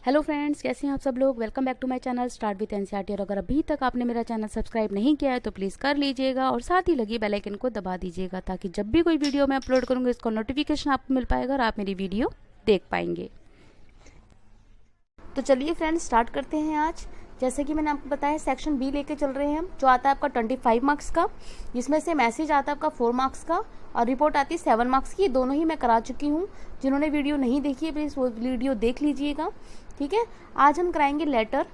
Hello friends, कैसे हैं आप सब लोग। Welcome back to my channel start with NCERT. और अगर अभी तक आपने मेरा चैनल सब्सक्राइब नहीं किया है तो प्लीज़ कर लीजिएगा और साथ ही लगी बेल आइकन को दबा दीजिएगा ताकि जब भी कोई वीडियो मैं अपलोड करूँगी इसका नोटिफिकेशन आपको मिल पाएगा और आप मेरी वीडियो देख पाएंगे। तो चलिए फ्रेंड्स, स्टार्ट करते हैं। आज जैसे कि मैंने आपको बताया सेक्शन बी लेके चल रहे हैं हम, जो आता है आपका 25 मार्क्स का, जिसमें से मैसेज आता है आपका 4 मार्क्स का और रिपोर्ट आती है 7 मार्क्स की। दोनों ही मैं करा चुकी हूँ। जिन्होंने वीडियो नहीं देखी है प्लीज़ वो वीडियो देख लीजिएगा, ठीक है। आज हम कराएंगे लेटर,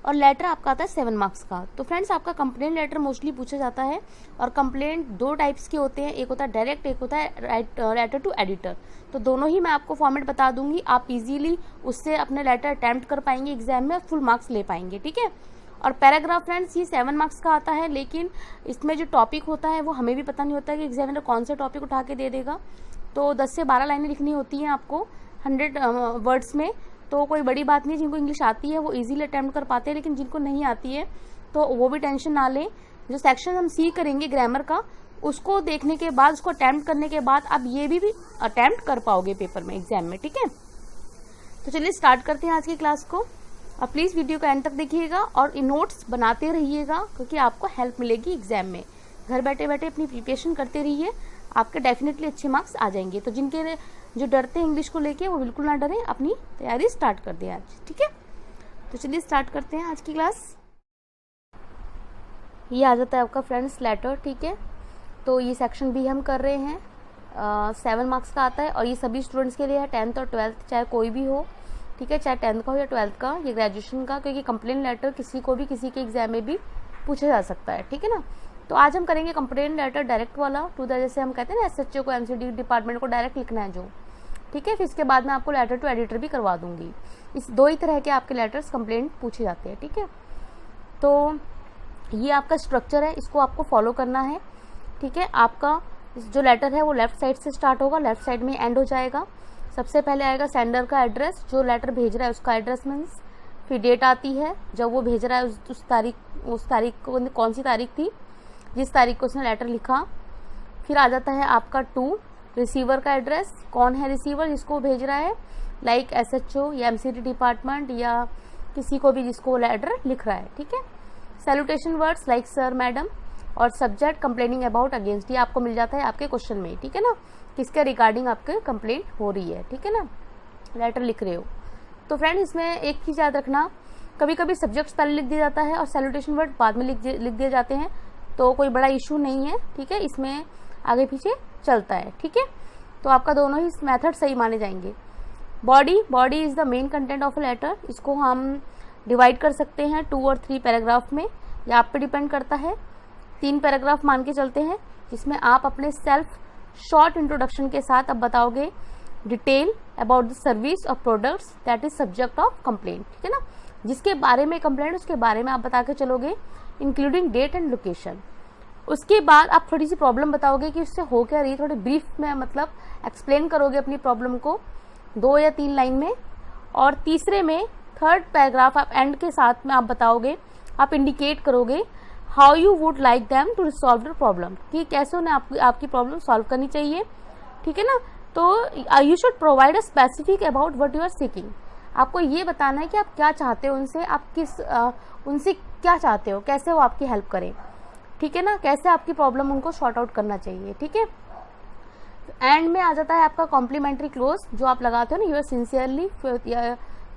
और लेटर आपका आता है 7 मार्क्स का। तो फ्रेंड्स, आपका कंप्लेंट लेटर मोस्टली पूछा जाता है, और कंप्लेंट 2 टाइप्स के होते हैं, एक होता है डायरेक्ट, एक होता है लेटर टू एडिटर। तो दोनों ही मैं आपको फॉर्मेट बता दूंगी, आप इजीली उससे अपने लेटर अटेम्प्ट कर पाएंगे एग्जाम में, फुल मार्क्स ले पाएंगे, ठीक है। और पैराग्राफ फ्रेंड्स ये 7 मार्क्स का आता है, लेकिन इसमें जो टॉपिक होता है वो हमें भी पता नहीं होता कि एग्जामिनर कौन सा टॉपिक उठा के दे देगा। तो 10 से 12 लाइनें लिखनी होती हैं आपको 100 वर्ड्स में। तो कोई बड़ी बात नहीं, जिनको इंग्लिश आती है वो इजीली अटेम्प्ट कर पाते हैं, लेकिन जिनको नहीं आती है तो वो भी टेंशन ना लें। जो सेक्शन हम सी करेंगे ग्रामर का, उसको देखने के बाद, उसको अटेम्प्ट करने के बाद आप ये भी अटेम्प्ट कर पाओगे पेपर में, एग्जाम में, ठीक है। तो चलिए स्टार्ट करते हैं आज की क्लास को। अब प्लीज़ वीडियो को एंड तक देखिएगा और नोट्स बनाते रहिएगा, क्योंकि आपको हेल्प मिलेगी एग्जाम में। घर बैठे बैठे अपनी प्रिपरेशन करते रहिए, आपके डेफिनेटली अच्छे मार्क्स आ जाएंगे। तो जिनके जो डरते हैं इंग्लिश को लेके वो बिल्कुल ना डरें, अपनी तैयारी स्टार्ट कर दें आज, ठीक है। तो चलिए स्टार्ट करते हैं आज की क्लास। ये आ जाता है आपका फ्रेंड्स लेटर, ठीक है। तो ये सेक्शन भी हम कर रहे हैं, 7 मार्क्स का आता है, और ये सभी स्टूडेंट्स के लिए है, 10th और 12th चाहे कोई भी हो, ठीक है, चाहे 10th का हो या 12th का, ये ग्रेजुएशन का, क्योंकि कंप्लेंट लेटर किसी को भी किसी के एग्जाम में भी पूछा जा सकता है, ठीक है ना। तो आज हम करेंगे कंप्लेंट लेटर डायरेक्ट वाला, टू द, जैसे हम कहते हैं ना एसएचओ को, एमसीडी डिपार्टमेंट को डायरेक्ट लिखना है जो, ठीक है। फिर इसके बाद मैं आपको लेटर टू एडिटर भी करवा दूंगी। इस 2 ही तरह के आपके लेटर्स कंप्लेंट पूछे जाते हैं, ठीक है। तो ये आपका स्ट्रक्चर है, इसको आपको फॉलो करना है, ठीक है। आपका जो लेटर है वो लेफ्ट साइड से स्टार्ट होगा, लेफ्ट साइड में एंड हो जाएगा। सबसे पहले आएगा सेंडर का एड्रेस, जो लेटर भेज रहा है उसका एड्रेस मीन्स। फिर डेट आती है जब वो भेज रहा है, उस तारीख को, कौन सी तारीख थी जिस तारीख को उसने लेटर लिखा। फिर आ जाता है आपका 2 रिसीवर का एड्रेस, कौन है रिसीवर जिसको भेज रहा है, लाइक एसएचओ या एमसीडी डिपार्टमेंट या किसी को भी जिसको लेटर लिख रहा है, ठीक है। Salutation words like sir, madam, और सब्जेक्ट कंप्लेनिंग अबाउट अगेंस्ट, ये आपको मिल जाता है आपके क्वेश्चन में, ठीक है ना, किसके रिगार्डिंग आपके कंप्लेंट हो रही है, ठीक है ना, लेटर लिख रहे हो। तो फ्रेंड, इसमें एक चीज याद रखना, कभी कभी सब्जेक्ट पहले लिख दिया जाता है और सैल्यूटेशन वर्ड बाद में लिख दिए जाते हैं, तो कोई बड़ा इशू नहीं है, ठीक है, इसमें आगे पीछे चलता है, ठीक है। तो आपका दोनों ही मेथड सही माने जाएंगे। Body is the main content of a letter, इसको हम डिवाइड कर सकते हैं 2 और 3 पैराग्राफ में, या आप पे डिपेंड करता है। 3 पैराग्राफ मान के चलते हैं, जिसमें आप अपने सेल्फ शॉर्ट इंट्रोडक्शन के साथ अब बताओगे डिटेल अबाउट द सर्विस और products that is subject of complaint, ठीक है ना, जिसके बारे में कंप्लेंट, उसके बारे में आप बता के चलोगे, इंक्लूडिंग डेट एंड लोकेशन। उसके बाद आप थोड़ी सी प्रॉब्लम बताओगे कि उससे हो क्या रही, थोड़ी ब्रीफ में मतलब एक्सप्लेन करोगे अपनी प्रॉब्लम को 2 या 3 लाइन में। और तीसरे में 3rd पैराग्राफ आप एंड के साथ में आप बताओगे, आप इंडिकेट करोगे how you would like them to resolve the problem, कि कैसे उन्हें आपकी प्रॉब्लम सॉल्व करनी चाहिए, ठीक है ना। तो you should provide a specific about what you are seeking, आपको ये बताना है कि आप क्या चाहते हो उनसे, आप उनसे क्या चाहते हो, कैसे वो आपकी हेल्प करें, ठीक है ना, कैसे आपकी प्रॉब्लम उनको सॉर्ट आउट करना चाहिए, ठीक है। एंड में आ जाता है आपका कॉम्प्लीमेंट्री क्लोज, जो आप लगाते हो ना, यूर सिंसियरली,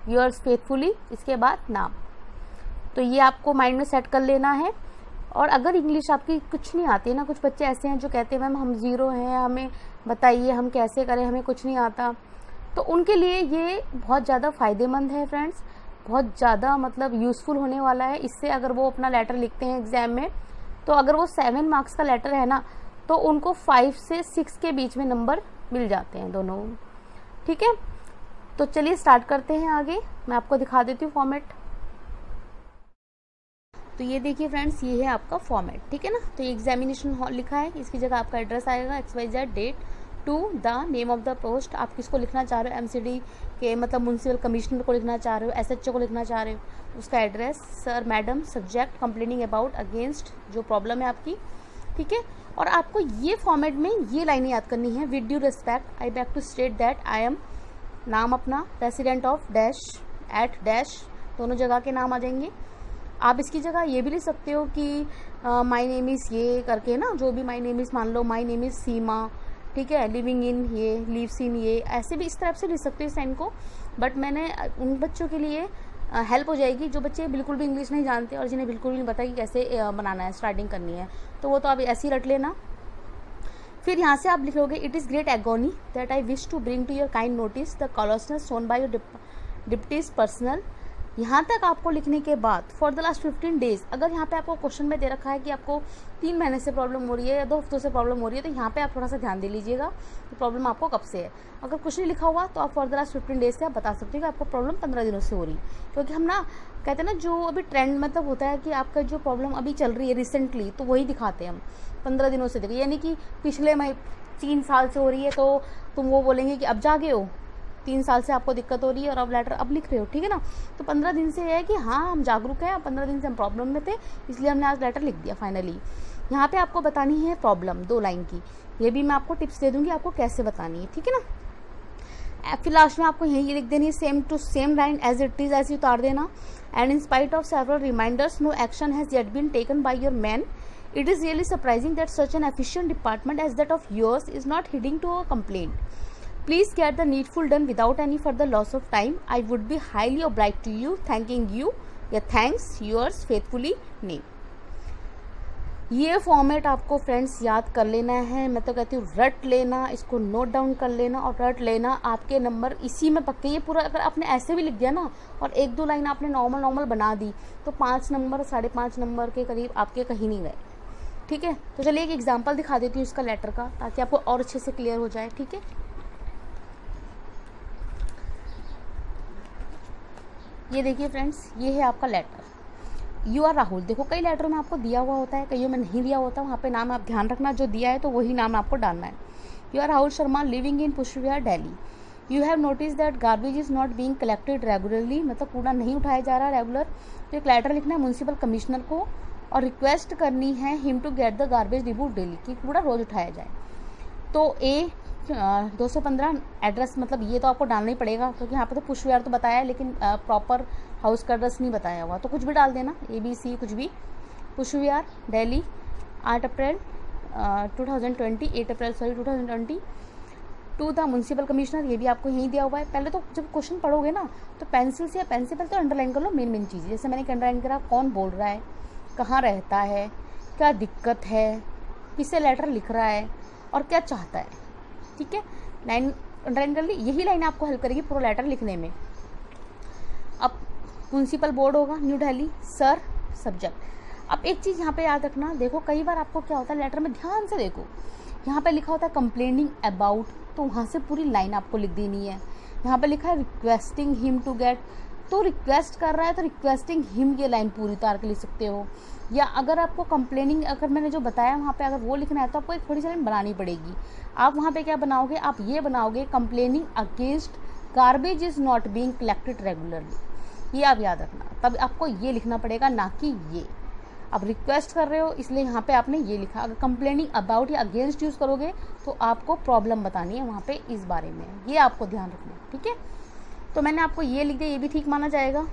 यूर्स फेथफुली, इसके बाद नाम। तो ये आपको माइंड में सेट कर लेना है। और अगर इंग्लिश आपकी कुछ नहीं आती है ना, कुछ बच्चे ऐसे हैं जो कहते हैं मैम हम 0 हैं, हमें बताइए हम कैसे करें, हमें कुछ नहीं आता, तो उनके लिए ये बहुत ज़्यादा फ़ायदेमंद है फ्रेंड्स, बहुत ज़्यादा मतलब यूज़फुल होने वाला है। इससे अगर वो अपना लेटर लिखते हैं एग्ज़ाम में, तो अगर वो 7 मार्क्स का लेटर है ना, तो उनको 5 से 6 के बीच में नंबर मिल जाते हैं दोनों, ठीक है। तो चलिए स्टार्ट करते हैं आगे, मैं आपको दिखा देती हूँ फॉर्मेट। तो ये देखिए फ्रेंड्स, ये है आपका फॉर्मेट, ठीक है ना। तो ये एग्जामिनेशन हॉल लिखा है, इसकी जगह आपका एड्रेस आएगा, XYZ date to the name of the post, आप किसको लिखना चाह रहे हो, एमसीडी के मतलब म्यूनसिपल कमिश्नर को लिखना चाह रहे हो, एसएचओ को लिखना चाह रहे हो, उसका address, sir, madam, subject complaining about against जो प्रॉब्लम है आपकी, ठीक है। और आपको ये फॉर्मेट में ये लाइनें याद करनी है, with due respect I back to state that I am, नाम अपना, resident of dash, at dash, दोनों जगह के नाम आ जाएंगे। आप इसकी जगह ये भी लिख सकते हो कि माई नेम इज़ ये करके ना, जो भी माई नेम इज़, मान लो माई नेम इज़ सीमा, ठीक है, लिविंग इन ये, लिव्स इन ये, ऐसे भी इस तरह से लिख सकते हो इस साइन को। बट मैंने उन बच्चों के लिए हेल्प हो जाएगी जो बच्चे बिल्कुल भी इंग्लिश नहीं जानते और जिन्हें बिल्कुल भी नहीं पता कि कैसे बनाना है, स्टार्टिंग करनी है, तो वो तो आप ऐसे ही रट लेना। फिर यहाँ से आप लिखोगे it is great agony that I wish to bring to your kind notice the callousness shown by your deputies personnel. यहाँ तक आपको लिखने के बाद फॉर द लास्ट 15 डेज, अगर यहाँ पे आपको क्वेश्चन में दे रखा है कि आपको 3 महीने से प्रॉब्लम हो रही है या 2 हफ्तों से प्रॉब्लम हो रही है, तो यहाँ पे आप थोड़ा सा ध्यान दे लीजिएगा कि प्रॉब्लम आपको कब से है। अगर कुछ नहीं लिखा हुआ तो आप फॉर द लास्ट 15 डेज से आप बता सकते हो कि आपको प्रॉब्लम 15 दिनों से हो रही है। क्योंकि हम ना कहते हैं ना, जो अभी ट्रेंड मतलब होता है कि आपका जो प्रॉब्लम अभी चल रही है रिसेंटली, तो वही दिखाते हैं हम 15 दिनों से। देखिए, यानी कि पिछले 3 साल से हो रही है तो तुम वो बोलेंगे कि अब जागे हो, 3 साल से आपको दिक्कत हो रही है और अब लेटर अब लिख रहे हो, ठीक है ना। तो 15 दिन से है कि हाँ हम जागरूक हैं, 15 दिन से हम प्रॉब्लम में थे, इसलिए हमने आज लेटर लिख दिया फाइनली। यहाँ पे आपको बतानी है प्रॉब्लम 2 लाइन की, ये भी मैं आपको टिप्स दे दूँगी आपको कैसे बतानी है, ठीक है ना। फिर लास्ट में आपको यही लिख देनी है same to same line as it is, ऐसे उतार देना। And in spite of several reminders no action has yet been taken by your man, it is really surprising that such an efficient department as that of yours is not heeding to a complaint. Please get the needful done without any further loss of time. I would be highly obliged to you. Thanking you. Yeah, thanks. Yours faithfully, name. ये format आपको friends याद कर लेना है, मैं तो कहती हूँ रट लेना, इसको नोट डाउन कर लेना और रट लेना, आपके नंबर इसी में पक्के। ये पूरा अगर आपने ऐसे भी लिख दिया ना और 1-2 लाइन आपने नॉर्मल बना दी तो 5 नंबर 5.5 नंबर के करीब आपके कहीं नहीं गए, ठीक है। तो चलिए एक एग्जांपल दिखा देती हूँ इसका लेटर का, ताकि आपको और अच्छे से क्लियर हो जाए, ठीक है। ये देखिए फ्रेंड्स, ये है आपका लेटर। यू आर राहुल, देखो कई लेटरों में आपको दिया हुआ होता है, कईयों में नहीं दिया होता, वहाँ पे नाम आप ध्यान रखना, जो दिया है तो वही नाम आपको डालना है। You are Rahul Sharma living in Pushpvihar Delhi. You have notice that garbage is not being collected regularly, मतलब कूड़ा नहीं उठाया जा रहा रेगुलर। तो एक लेटर लिखना है म्यूनसिपल कमिश्नर को और रिक्वेस्ट करनी है him to get the garbage remove daily, कि कूड़ा रोज उठाया जाए। तो ए 215 एड्रेस, मतलब ये तो आपको डालना ही पड़ेगा क्योंकि यहाँ पे तो पुष्पविहार तो बताया है, लेकिन प्रॉपर हाउस का एड्रेस नहीं बताया हुआ, तो कुछ भी डाल देना, ABC कुछ भी। पुष्पविहार दिल्ली 8 अप्रैल 2020 टू द म्यूनसिपल कमिश्नर, ये भी आपको यहीं दिया हुआ है। पहले तो जब क्वेश्चन पढ़ोगे ना तो पेंसिल से या पेन से पहले तो अंडरलाइन कर लो मेन चीज़, जैसे मैंने अंडरलाइन करा, कौन बोल रहा है, कहाँ रहता है, क्या दिक्कत है, किसे लेटर लिख रहा है और क्या चाहता है, ठीक है। लाइन अंडरलाइन कर ली, यही लाइन आपको हेल्प करेगी पूरा लेटर लिखने में। अब म्यूनसिपल बोर्ड होगा न्यू दिल्ली, सर सब्जेक्ट। अब एक चीज़ यहाँ पे याद रखना, देखो कई बार आपको क्या होता है लेटर में, ध्यान से देखो, यहाँ पे लिखा होता है कंप्लेनिंग अबाउट, तो वहाँ से पूरी लाइन आपको लिख देनी है। यहाँ पे लिखा है रिक्वेस्टिंग हिम टू गेट, तो रिक्वेस्ट कर रहा है तो रिक्वेस्टिंग हिम ये लाइन पूरी उतार के लिख सकते हो। या अगर आपको कंप्लेनिंग, अगर मैंने जो बताया वहाँ पे अगर वो लिखना है तो आपको एक थोड़ी सी लाइन बनानी पड़ेगी। आप वहाँ पे क्या बनाओगे, आप ये बनाओगे complaining against garbage is not being collected regularly, ये आप याद रखना, तब आपको ये लिखना पड़ेगा, ना कि ये। अब रिक्वेस्ट कर रहे हो इसलिए यहाँ पे आपने ये लिखा। अगर कंप्लेनिंग अबाउट या अगेंस्ट यूज़ करोगे तो आपको प्रॉब्लम बतानी है वहाँ पे इस बारे में, ये आपको ध्यान रखना है, ठीक है। तो मैंने आपको ये लिख दिया, ये भी ठीक माना जाएगा,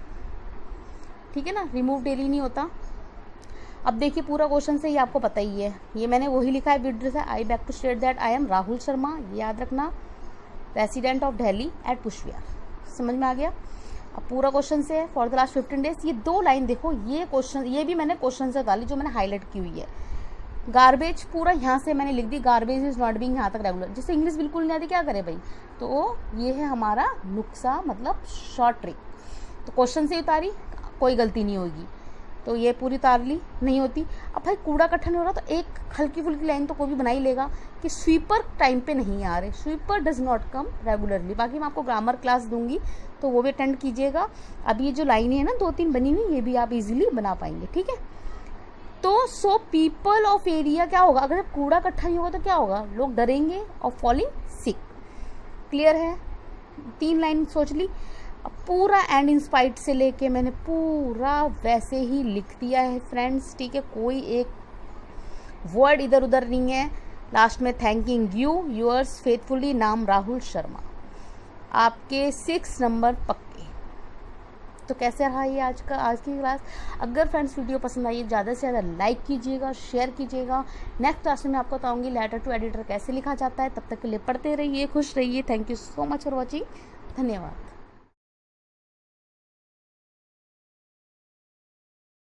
ठीक है ना, रिमूव डेली नहीं होता। अब देखिए पूरा क्वेश्चन से ये आपको पता ही है, ये मैंने वही लिखा है विद एड्रेस है, I back to state that I am Rahul Sharma, ये याद रखना, resident of Delhi at Pushpvihar, समझ में आ गया। अब पूरा क्वेश्चन से है फॉर द लास्ट 15 डेज, ये 2 लाइन देखो, ये क्वेश्चन, ये भी मैंने क्वेश्चन से डाली जो मैंने हाईलाइट की हुई है। गार्बेज पूरा यहाँ से मैंने लिख दी, गार्बेज इज नॉट बीइंग यहाँ तक रेगुलर, जिससे इंग्लिश बिल्कुल नहीं आती क्या करे भाई, तो ये है हमारा नुस्खा, मतलब शॉर्ट ट्रिक। तो क्वेश्चन से उतारी, कोई गलती नहीं होगी, तो ये पूरी उतार ली, नहीं होती। अब भाई कूड़ा इकट्ठा नहीं हो रहा तो एक हल्की फुल्की लाइन तो कोई भी बना ही लेगा कि स्वीपर टाइम पे नहीं आ रहे, sweeper does not come regularly. बाकी मैं आपको ग्रामर क्लास दूंगी तो वो भी अटेंड कीजिएगा। अब ये जो लाइन है ना 2-3 बनी हुई, ये भी आप इजीली बना पाएंगे, ठीक है। तो सो पीपल ऑफ एरिया क्या होगा, अगर कूड़ा इकट्ठा नहीं होगा तो क्या होगा, लोग डरेंगे और फॉलिंग सिक, क्लियर है। 3 लाइन सोच ली। अब पूरा एंड इंस्पाइट से लेके मैंने पूरा वैसे ही लिख दिया है फ्रेंड्स, ठीक है, कोई एक वर्ड इधर उधर नहीं है। लास्ट में थैंकिंग यू, यूअर्स फेथफुली, नाम राहुल शर्मा। आपके 6 नंबर पक्के, तो कैसे रहा ये आज की क्लास? अगर फ्रेंड्स वीडियो पसंद आई ज़्यादा से ज़्यादा लाइक कीजिएगा, शेयर कीजिएगा। नेक्स्ट क्लास में मैं आपको बताऊंगी लेटर टू एडिटर कैसे लिखा जाता है। तब तक के लिए पढ़ते रहिए, खुश रहिए। Thank you so much for watching. धन्यवाद।